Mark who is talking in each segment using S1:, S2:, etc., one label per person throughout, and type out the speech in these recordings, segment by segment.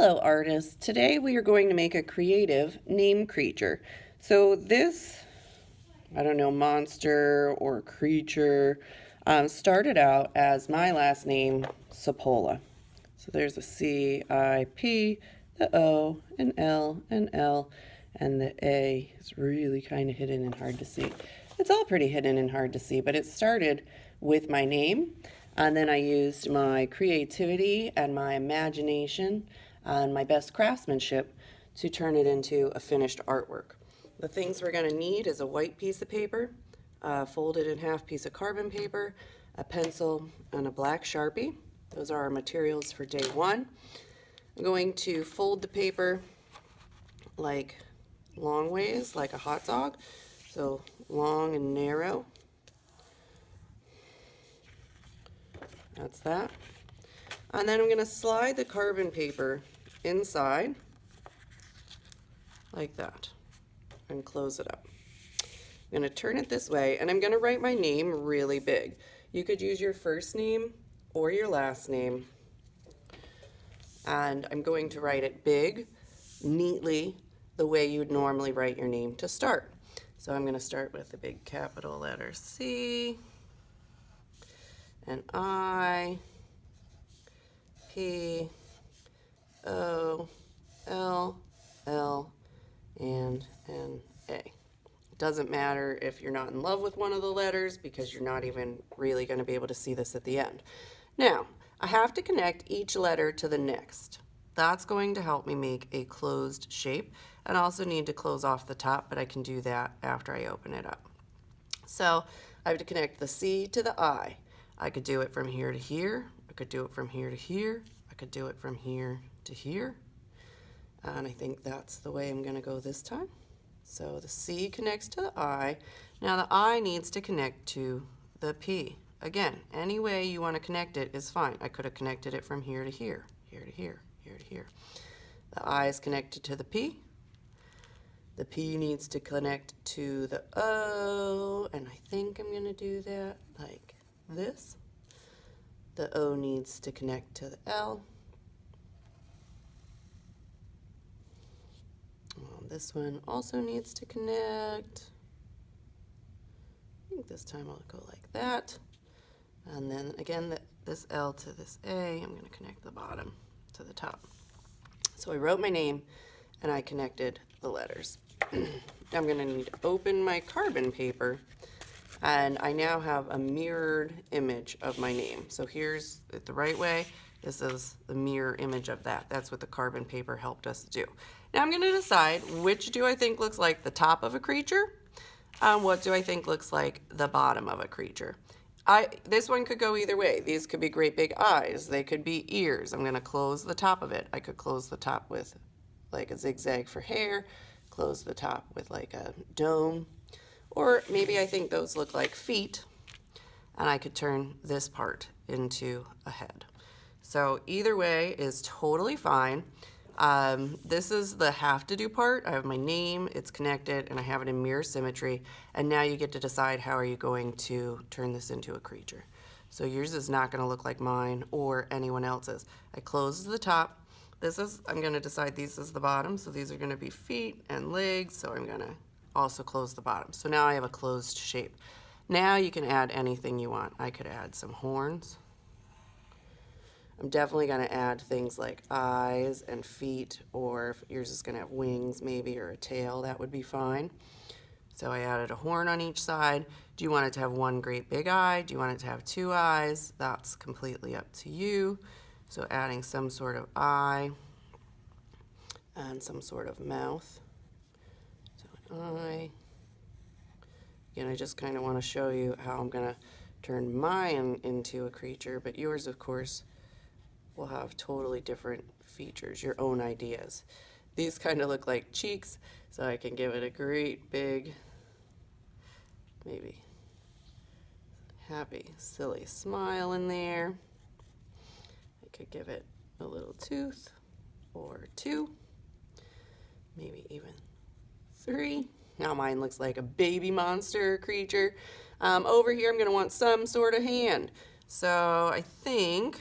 S1: Hello artists, today we are going to make a creative name creature. So this, I don't know, monster or creature started out as my last name, Sapola. So there's a C-I-P, the O, an L, and the A is really kind of hidden and hard to see. It's all pretty hidden and hard to see, but it started with my name, and then I used my creativity and my imagination and my best craftsmanship to turn it into a finished artwork. The things we're going to need is a white piece of paper, a folded in half piece of carbon paper, a pencil, and a black Sharpie. Those are our materials for day one. I'm going to fold the paper like long ways, like a hot dog. So long and narrow. That's that. And then I'm going to slide the carbon paper inside like that and close it up. I'm going to turn it this way and I'm going to write my name really big. You could use your first name or your last name. And I'm going to write it big, neatly, the way you would normally write your name to start. So I'm going to start with the big capital letter C, and I, P, O, L, L, and N, A. It doesn't matter if you're not in love with one of the letters because you're not even really going to be able to see this at the end. Now, I have to connect each letter to the next. That's going to help me make a closed shape, and I also need to close off the top, but I can do that after I open it up. So I have to connect the C to the I. I could do it from here to here. I could do it from here to here. I could do it from here to here. And I think that's the way I'm going to go this time. So the C connects to the I. Now the I needs to connect to the P. Again, any way you want to connect it is fine. I could have connected it from here to here, here to here, here to here. The I is connected to the P. The P needs to connect to the O, and I think I'm going to do that like this. The O needs to connect to the L. This one also needs to connect. I think this time I'll go like that. And then again, this L to this A, I'm going to connect the bottom to the top. So I wrote my name and I connected the letters. I'm going to need to open my carbon paper, and I now have a mirrored image of my name. So here's it the right way. This is the mirror image of that. That's what the carbon paper helped us do. Now I'm going to decide which do I think looks like the top of a creature, and what do I think looks like the bottom of a creature. This one could go either way. These could be great big eyes. They could be ears. I'm going to close the top of it. I could close the top with like a zigzag for hair, close the top with like a dome, or maybe I think those look like feet, and I could turn this part into a head. So either way is totally fine. This is the have to do part. I have my name, it's connected, and I have it in mirror symmetry. And now you get to decide how are you going to turn this into a creature. So yours is not going to look like mine or anyone else's. I close the top. I'm going to decide these is the bottom. So these are going to be feet and legs. So I'm going to also close the bottom. So now I have a closed shape. Now you can add anything you want. I could add some horns. I'm definitely going to add things like eyes and feet, or if yours is going to have wings maybe, or a tail, that would be fine. So I added a horn on each side. Do you want it to have one great big eye? Do you want it to have two eyes? That's completely up to you. So adding some sort of eye and some sort of mouth. So an eye. Again, I just kind of want to show you how I'm going to turn mine into a creature, but yours, of course, will have totally different features, your own ideas. These kind of look like cheeks, so I can give it a great big, maybe happy, silly smile in there. I could give it a little tooth or two, maybe even three. Now mine looks like a baby monster creature. Over here I'm going to want some sort of hand. So I think,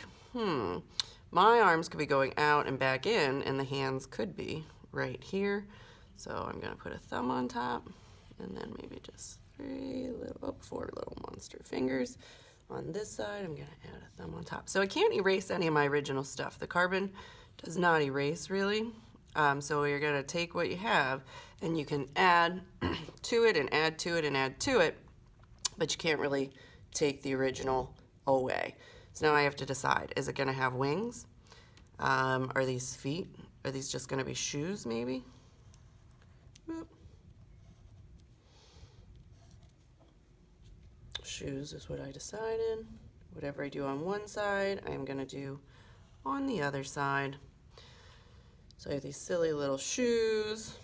S1: My arms could be going out and back in, and the hands could be right here. So I'm going to put a thumb on top, and then maybe just four little monster fingers. On this side, I'm going to add a thumb on top. So I can't erase any of my original stuff. The carbon does not erase, really. So you're going to take what you have, and you can add to it and add to it and add to it, but you can't really take the original away. So now I have to decide, is it going to have wings? Are these feet? Are these just going to be shoes, maybe? Whoop. Shoes is what I decided. Whatever I do on one side, I'm going to do on the other side. So I have these silly little shoes.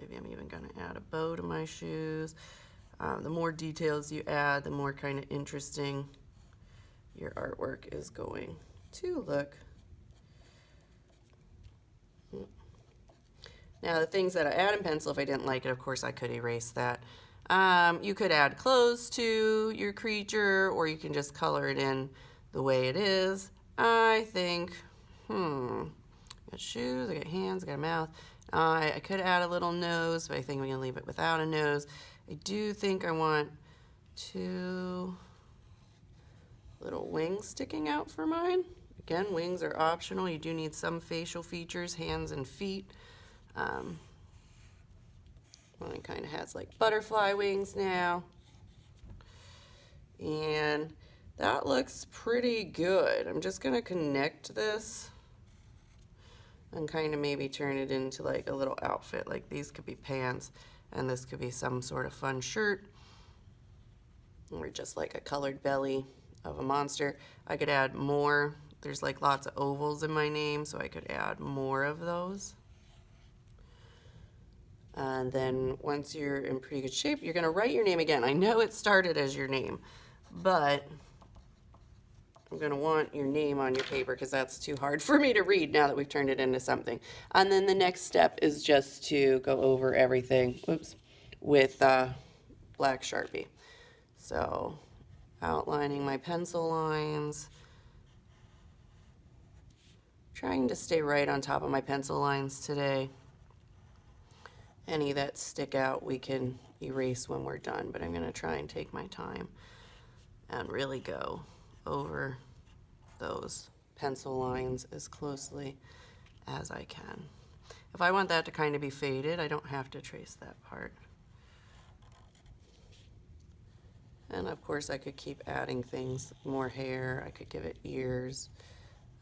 S1: Maybe I'm even going to add a bow to my shoes. The more details you add, the more kind of interesting your artwork is going to look. Now the things that I add in pencil, if I didn't like it, of course I could erase that. You could add clothes to your creature, or you can just color it in the way it is. I think, I got shoes, I got hands, I got a mouth. I could add a little nose, but I think we can leave it without a nose. I do think I want 2 little wings sticking out for mine. Again, wings are optional. You do need some facial features, hands and feet. Mine kind of has like butterfly wings now. And that looks pretty good. I'm just going to connect this and kind of maybe turn it into like a little outfit. Like these could be pants, and this could be some sort of fun shirt, or just like a colored belly of a monster. I could add more. There's like lots of ovals in my name, so I could add more of those. And then once you're in pretty good shape, you're going to write your name again. I know it started as your name, but I'm going to want your name on your paper because that's too hard for me to read now that we've turned it into something. And then the next step is just to go over everything, with black Sharpie. So outlining my pencil lines, trying to stay right on top of my pencil lines today. Any that stick out we can erase when we're done, but I'm going to try and take my time and really go over those pencil lines as closely as I can. If I want that to kind of be faded, I don't have to trace that part. And of course I could keep adding things, more hair, I could give it ears,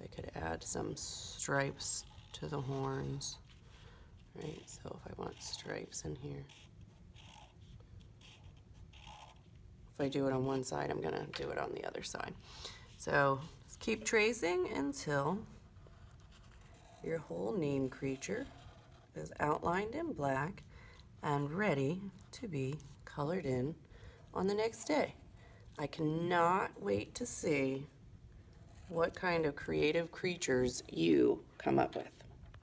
S1: I could add some stripes to the horns. Right, so if I want stripes in here. If I do it on one side, I'm going to do it on the other side. So just keep tracing until your whole name creature is outlined in black and ready to be colored in on the next day. I cannot wait to see what kind of creative creatures you come up with.